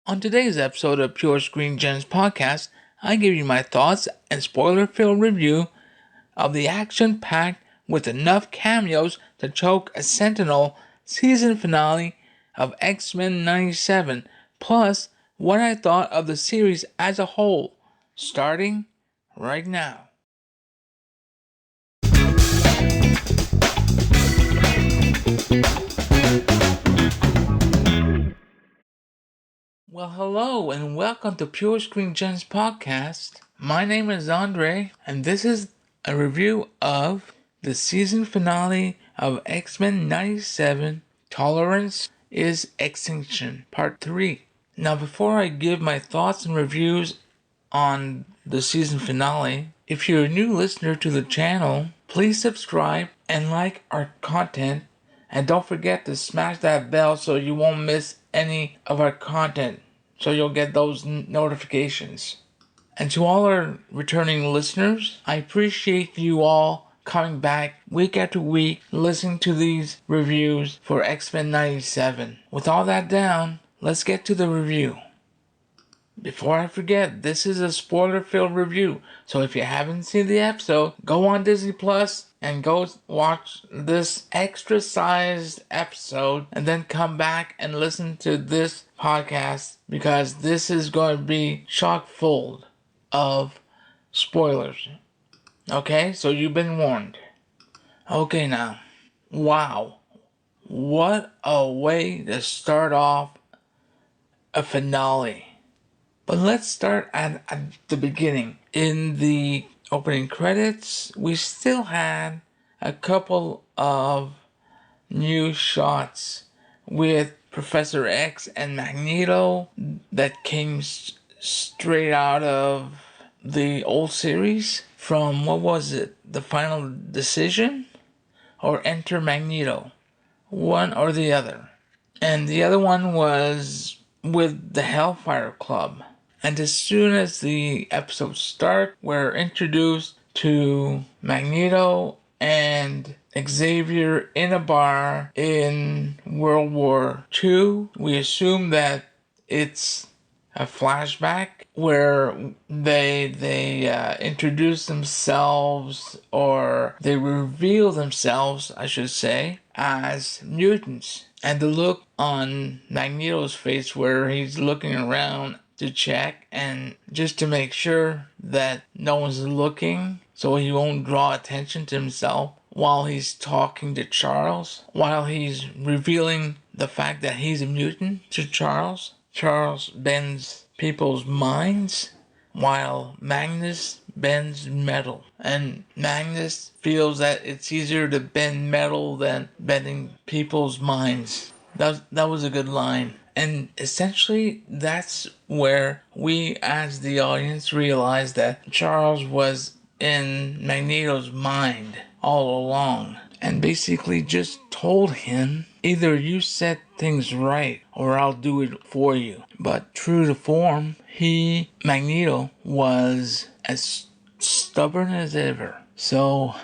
On today's episode of Pure Screen Gems podcast, I give you my thoughts and spoiler-filled review of the action-packed with enough cameos to choke a Sentinel season finale of X-Men 97, plus what I thought of the series as a whole, starting right now. Well, hello and welcome to Pure Screen Gems podcast. My name is Andre, and this is a review of the season finale of X-Men 97, Tolerance is Extinction, Part 3. Now, before I give my thoughts and reviews on the season finale, if you're a new listener to the channel, please subscribe and like our content, and don't forget to smash that bell so you won't miss any of our content, so you'll get those notifications. And to all our returning listeners, I appreciate you all coming back week after week, listening to these reviews for X-Men 97. With all that down, let's get to the review. Before I forget, this is a spoiler-filled review, so if you haven't seen the episode, go on Disney Plus and go watch this extra-sized episode, and then come back and listen to this podcast, because this is going to be chock full of spoilers. Okay, so you've been warned. Okay, now, wow, what a way to start off a finale. But let's start at the beginning. In the opening credits, we still had a couple of new shots with Professor X and Magneto that came straight out of the old series from, what was it, The Final Decision or Enter Magneto, one or the other. And the other one was with the Hellfire Club. And as soon as the episodes start, we're introduced to Magneto and Xavier in a bar in World War II. We assume that it's a flashback where they introduce themselves, or they reveal themselves, I should say, as mutants. And the look on Magneto's face where he's looking around to check and just to make sure that no one's looking, so he won't draw attention to himself while he's talking to Charles, while he's revealing the fact that he's a mutant to Charles. Charles bends people's minds while Magnus bends metal, and Magnus feels that it's easier to bend metal than bending people's minds. That was a good line. And essentially, that's where we as the audience realized that Charles was in Magneto's mind all along, and basically just told him, either you set things right or I'll do it for you. But true to form, Magneto, was as stubborn as ever. So,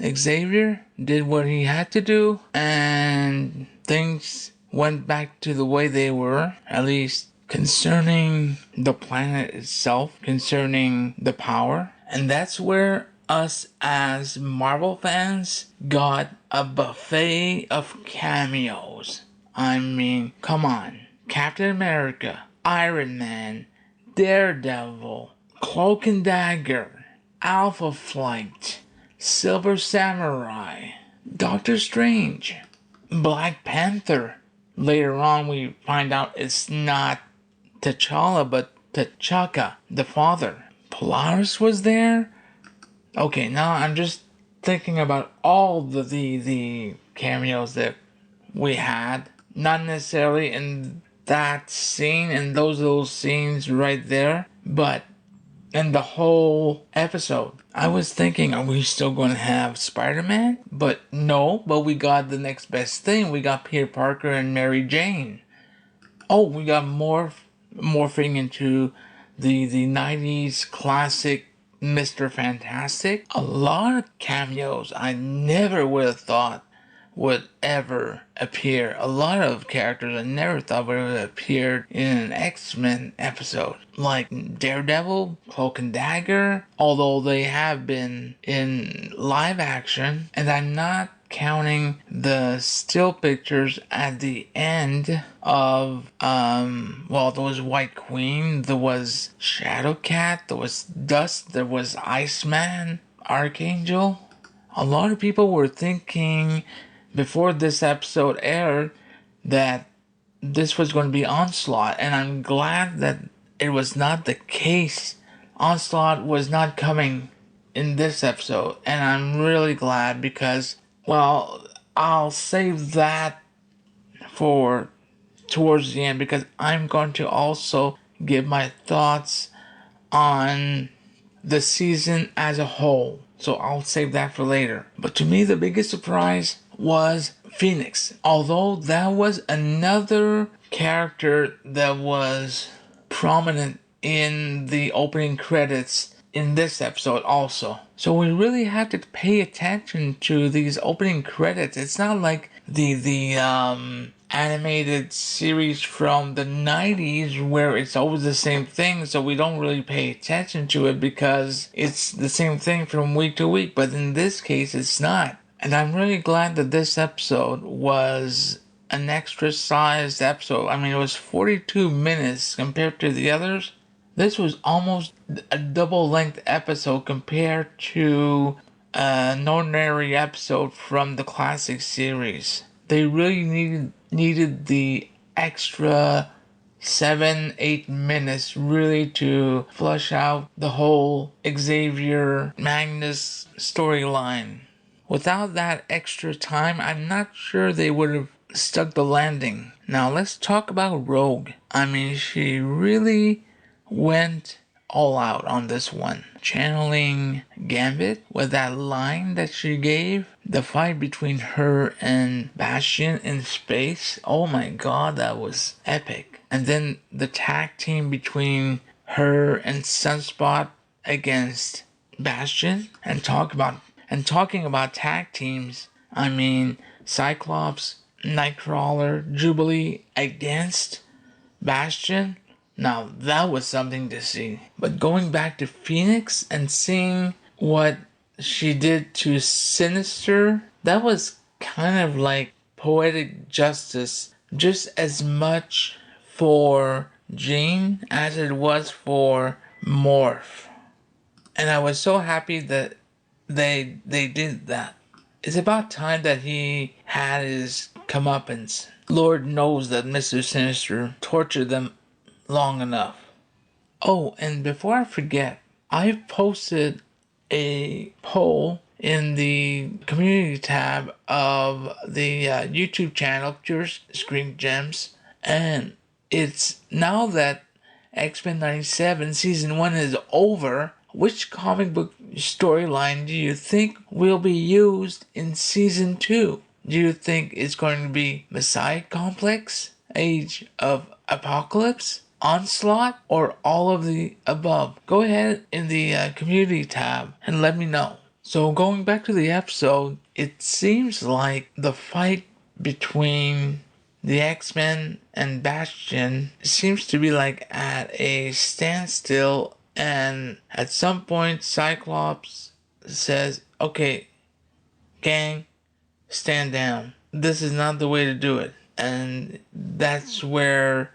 Xavier did what he had to do, and things went back to the way they were, at least concerning the planet itself, concerning the power. And that's where us as Marvel fans got a buffet of cameos. I mean, come on. Captain America, Iron Man, Daredevil, Cloak and Dagger, Alpha Flight, Silver Samurai, Doctor Strange, Black Panther. Later on, we find out it's not T'Challa, but T'Chaka, the father. Polaris was there. Okay, now I'm just thinking about all the cameos that we had. Not necessarily in that scene, in those little scenes right there, but in the whole episode. I was thinking, are we still going to have Spider-Man? But no, but we got the next best thing. We got Peter Parker and Mary Jane. Oh, we got morphing into the 90s classic Mr. Fantastic. A lot of cameos I never would have thought would ever appear. A lot of characters I never thought would have appeared in an X-Men episode. Like Daredevil, Cloak and Dagger, although they have been in live action. And I'm not counting the still pictures at the end of there was White Queen, there was Shadowcat, there was Dust, there was Iceman, Archangel. A lot of people were thinking before this episode aired that this was going to be Onslaught, and I'm glad that it was not the case. Onslaught was not coming in this episode, and I'm really glad because, well, I'll save that for towards the end because I'm going to also give my thoughts on the season as a whole. So I'll save that for later. But to me, the biggest surprise was Phoenix. Although that was another character that was prominent in the opening credits in this episode also. So we really have to pay attention to these opening credits. It's not like the animated series from the 90s where it's always the same thing, so we don't really pay attention to it because it's the same thing from week to week. But in this case, it's not. And I'm really glad that this episode was an extra sized episode. I mean, it was 42 minutes compared to the others. This was almost a double length episode compared to an ordinary episode from the classic series. They really needed the extra 7-8 minutes really to flush out the whole Xavier Magnus storyline. Without that extra time, I'm not sure they would have stuck the landing. Now let's talk about Rogue. I mean, she really went all out on this one, channeling Gambit with that line that she gave. The fight between her and Bastion in space, oh my god, that was epic. And then the tag team between her and Sunspot against Bastion, and talking about tag teams, I mean Cyclops, Nightcrawler, Jubilee against Bastion. Now that was something to see. But going back to Phoenix and seeing what she did to Sinister, that was kind of like poetic justice, just as much for Jean as it was for Morph. And I was so happy that they did that. It's about time that he had his comeuppance. Lord knows that Mr. Sinister tortured them long enough. Oh, and before I forget, I've posted a poll in the community tab of the YouTube channel Pure Screen Gems, and it's now that X-Men 97 Season 1 is over, which comic book storyline do you think will be used in Season 2? Do you think it's going to be Messiah Complex, Age of Apocalypse, Onslaught, or all of the above? Go ahead in the community tab and let me know. So going back to the episode, it seems like the fight between the X-Men and Bastion seems to be like at a standstill, and at some point Cyclops says, okay, gang, stand down. This is not the way to do it. And that's where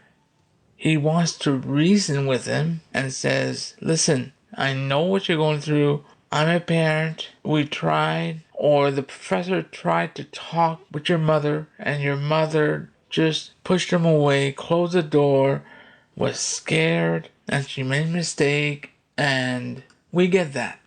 he wants to reason with him and says, listen, I know what you're going through. I'm a parent. We tried, or the professor tried to talk with your mother, and your mother just pushed him away, closed the door, was scared, and she made a mistake, and we get that.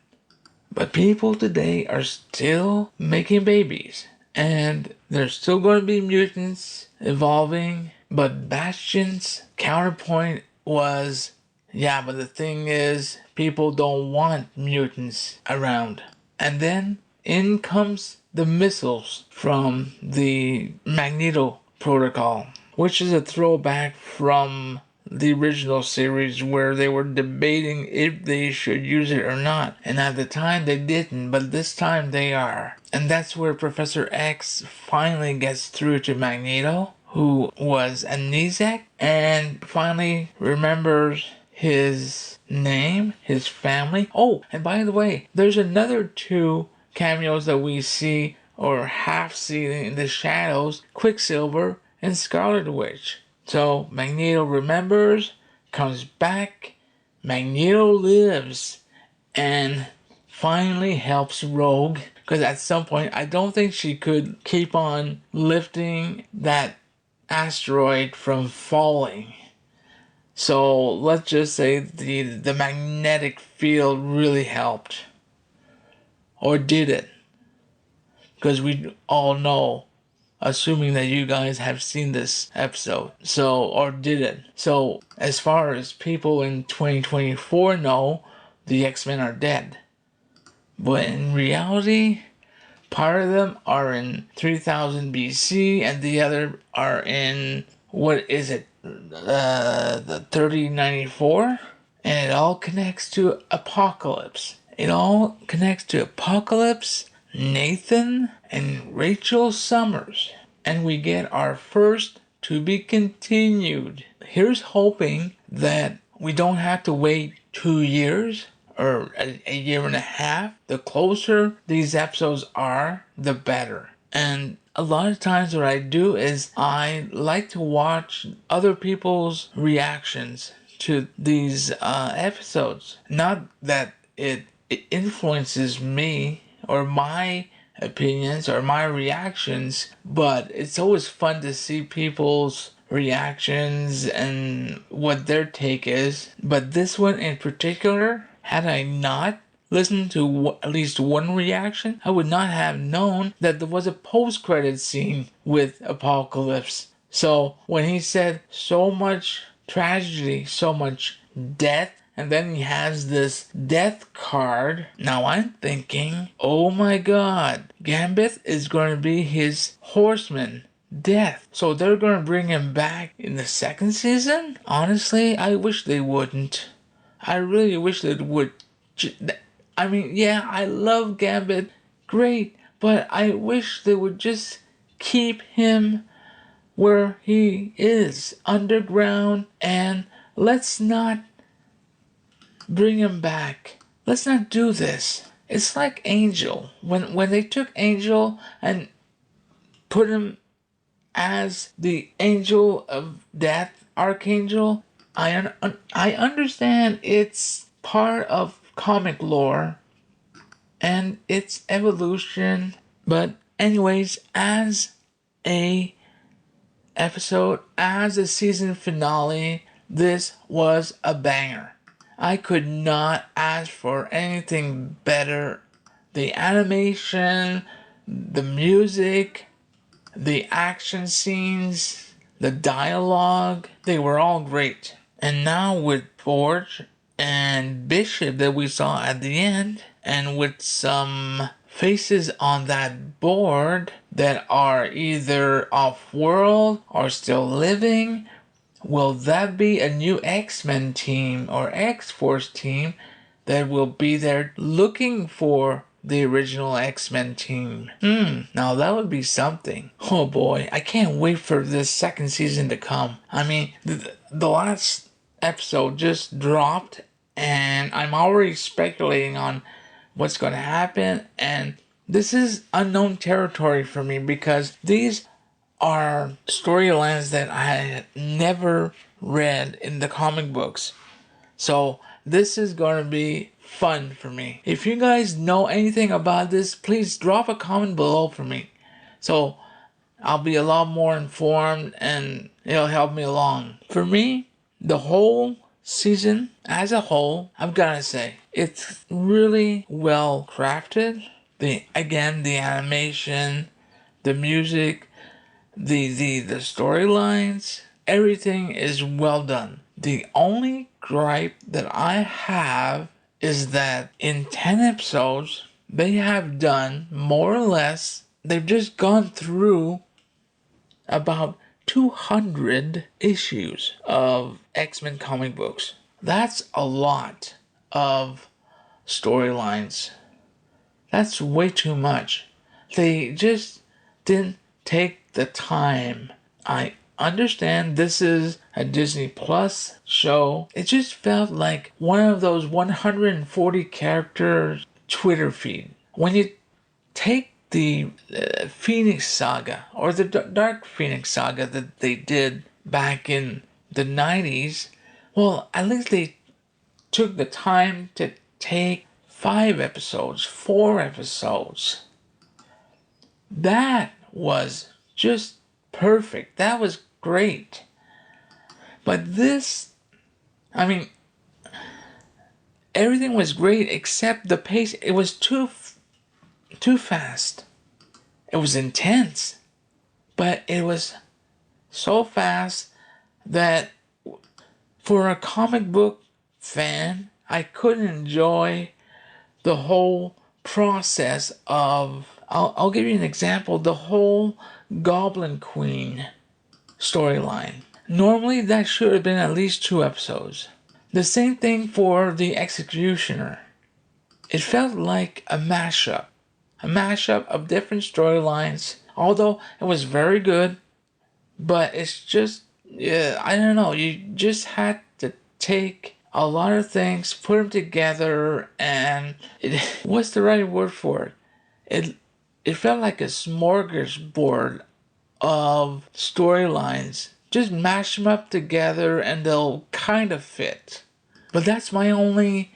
But people today are still making babies, and there's still going to be mutants evolving. But Bastion's counterpoint was, yeah, but the thing is, people don't want mutants around. And then in comes the missiles from the Magneto protocol, which is a throwback from the original series where they were debating if they should use it or not. And at the time they didn't, but this time they are. And that's where Professor X finally gets through to Magneto, who was amnesiac, and finally remembers his name, his family. Oh, and by the way, there's another 2 cameos that we see or half see in the shadows: Quicksilver and Scarlet Witch. So Magneto remembers, comes back, Magneto lives, and finally helps Rogue. Because at some point, I don't think she could keep on lifting that asteroid from falling. So let's just say the magnetic field really helped. Or did it? Because we all know, assuming that you guys have seen this episode. So, or did it? So, as far as people in 2024 know, the X-Men are dead. But in reality, part of them are in 3000 BC and the other are in, what is it, the 3094? And it all connects to Apocalypse. It all connects to Apocalypse, Nathan, and Rachel Summers. And we get our first to be continued. Here's hoping that we don't have to wait 2 years or a year and a half. The closer these episodes are, the better. And a lot of times what I do is I like to watch other people's reactions to these episodes. Not that it influences me or my opinions or my reactions, but it's always fun to see people's reactions and what their take is. But this one in particular, had I not listened to at least one reaction, I would not have known that there was a post-credit scene with Apocalypse. So when he said so much tragedy, so much death, and then he has this death card. Now I'm thinking, oh my god, Gambit is going to be his horseman, Death. So they're going to bring him back in the 2nd season? Honestly, I wish they wouldn't. I really wish they would. I mean, yeah, I love Gambit. Great. But I wish they would just keep him where he is, underground, and let's not bring him back. Let's not do this. It's like Angel. When they took Angel and put him as the Angel of Death, Archangel, I understand it's part of comic lore and its evolution. But anyways, as a episode, as a season finale, this was a banger. I could not ask for anything better. The animation, the music, the action scenes, the dialogue, they were all great. And now with Forge and Bishop that we saw at the end, and with some faces on that board that are either off-world or still living, will that be a new X-Men team or X-Force team that will be there looking for the original X-Men team? Now that would be something. Oh boy, I can't wait for this 2nd season to come. I mean, the last episode just dropped and I'm already speculating on what's going to happen, and this is unknown territory for me because these are storylines that I had never read in the comic books. So this is going to be fun for me. If you guys know anything about this, please drop a comment below for me. So I'll be a lot more informed and it'll help me along. For me, the whole season as a whole, I've got to say, it's really well crafted. The animation, the music, the storylines, everything is well done. The only gripe that I have is that in 10 episodes, they have done more or less, they've just gone through about 200 issues of X-Men comic books. That's a lot of storylines. That's way too much. They just didn't take the time. I understand this is a Disney Plus show. It just felt like one of those 140 character Twitter feed. When you take the Phoenix Saga, or the Dark Phoenix Saga that they did back in the 90s, well, at least they took the time to take 5 episodes, 4 episodes. That was just perfect. That was great. But this, I mean, everything was great except the pace. It was too fast. It was intense, but it was so fast that for a comic book fan, I couldn't enjoy the whole process of, I'll give you an example, the whole Goblin Queen storyline. Normally that should have been at least 2 episodes. The same thing for the Executioner. It felt like a mashup of different storylines, although it was very good, but it's just, I don't know, you just had to take a lot of things, put them together, and what's the right word for it? It felt like a smorgasbord of storylines. Just mash them up together and they'll kind of fit. But that's my only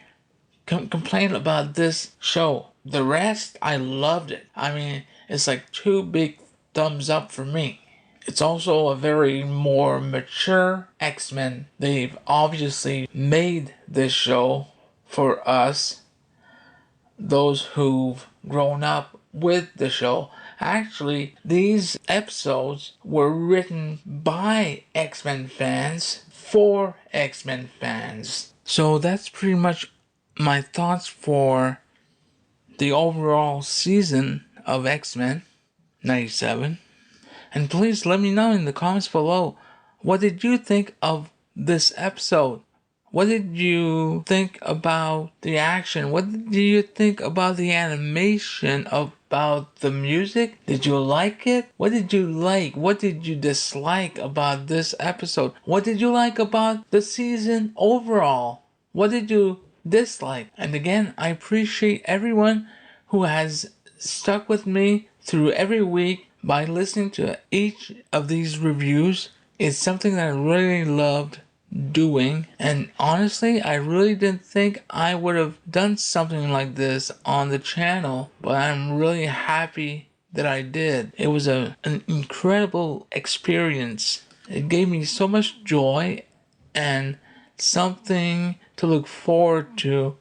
complaint about this show. The rest, I loved it. I mean, it's like 2 big thumbs up for me. It's also a very more mature X-Men. They've obviously made this show for us, those who've grown up with the show. Actually, these episodes were written by X-Men fans for X-Men fans. So that's pretty much my thoughts for the overall season of X-Men 97. And please let me know in the comments below, what did you think of this episode? What did you think about the action? What did you think about the animation, about the music? Did you like it? What did you like? What did you dislike about this episode? What did you like about the season overall? What did you dislike? And again, I appreciate everyone who has stuck with me through every week by listening to each of these reviews. It's something that I really loved doing, and honestly, I really didn't think I would have done something like this on the channel, but I'm really happy that I did. It was an incredible experience. It gave me so much joy and something to look forward to,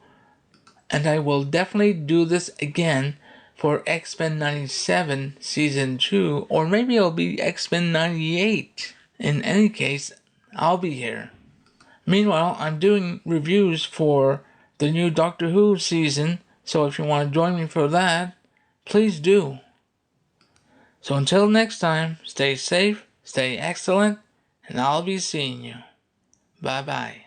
and I will definitely do this again for X-Men 97 Season 2, or maybe it'll be X-Men 98. In any case, I'll be here. Meanwhile, I'm doing reviews for the new Doctor Who season, so if you want to join me for that, please do. So until next time, stay safe, stay excellent, and I'll be seeing you. Bye-bye.